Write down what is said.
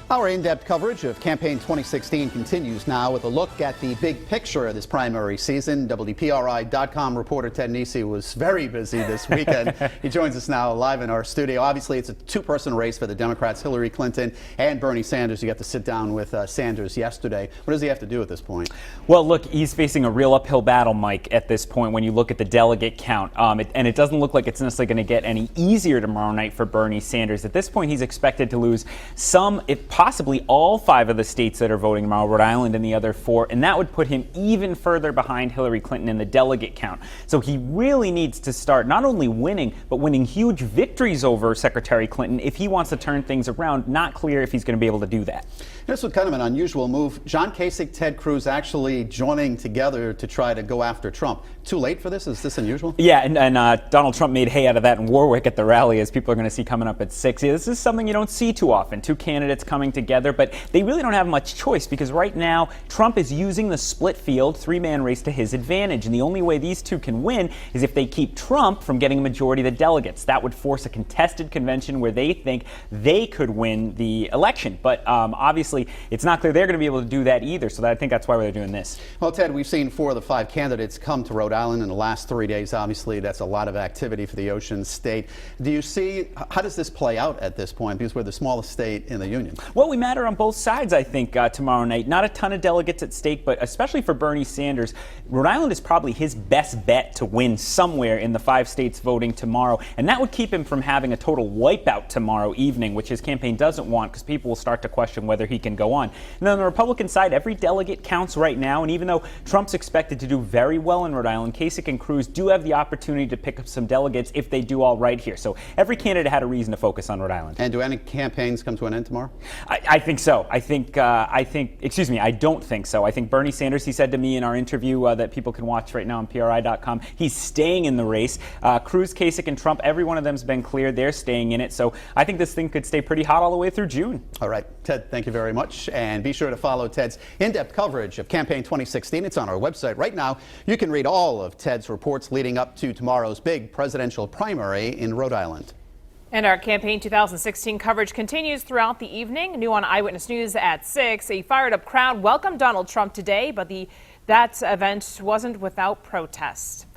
Our in-depth coverage of campaign 2016 continues now with a look at the big picture of this primary season. WPRI.com reporter Ted Nesi was very busy this weekend. He joins us now live in our studio. Obviously, it's a two-person race for the Democrats, Hillary Clinton and Bernie Sanders. You got to sit down with Sanders yesterday. What does he have to do at this point? Well, look, he's facing a real uphill battle, Mike, at this point when you look at the delegate count. And it doesn't look like it's necessarily going to get any easier tomorrow night for Bernie Sanders. At this point, he's expected to lose some, if possibly all 5 of the states that are voting tomorrow, Rhode Island and the other 4, and that would put him even further behind Hillary Clinton in the delegate count. So he really needs to start not only winning, but winning huge victories over Secretary Clinton if he wants to turn things around. Not clear if he's going to be able to do that. This was kind of an unusual move. John Kasich, Ted Cruz actually joining together to try to go after Trump. Too late for this? Is this unusual? Yeah, and Donald Trump made hay out of that in Warwick at the rally, as people are going to see coming up at 6. Yeah, this is something you don't see too often, 2 candidates coming together, but they really don't have much choice because right now Trump is using the split field 3-man race to his advantage, and the only way these two can win is if they keep Trump from getting a majority of the delegates. That would force a contested convention where they think they could win the election, but obviously it's not clear they're going to be able to do that either, so I think that's why they're doing this. Well, Ted, we've seen 4 of the 5 candidates come to Rhode Island in the last 3 days. Obviously, that's a lot of activity for the Ocean State. Do you see, how does this play out at this point? Because we're the smallest state in the Union. Well, we matter on both sides, I think, tomorrow night. Not a ton of delegates at stake, but especially for Bernie Sanders, Rhode Island is probably his best bet to win somewhere in the 5 states voting tomorrow, and that would keep him from having a total wipeout tomorrow evening, which his campaign doesn't want because people will start to question whether he can go on. And then on the Republican side, every delegate counts right now, and even though Trump's expected to do very well in Rhode Island, Kasich and Cruz do have the opportunity to pick up some delegates if they do all right here. So every candidate had a reason to focus on Rhode Island. And do any campaigns come to an end tomorrow? I think so. I don't think so. I think Bernie Sanders, he said to me in our interview that people can watch right now on PRI.com, he's staying in the race. Cruz, Kasich, and Trump, every one of them's been clear. They're staying in it. So I think this thing could stay pretty hot all the way through June. All right, Ted, thank you very much. And be sure to follow Ted's in-depth coverage of campaign 2016. It's on our website right now. You can read all of Ted's reports leading up to tomorrow's big presidential primary in Rhode Island. And our campaign 2016 coverage continues throughout the evening. New on Eyewitness News at 6. A fired-up crowd welcomed Donald Trump today, but that event wasn't without protest.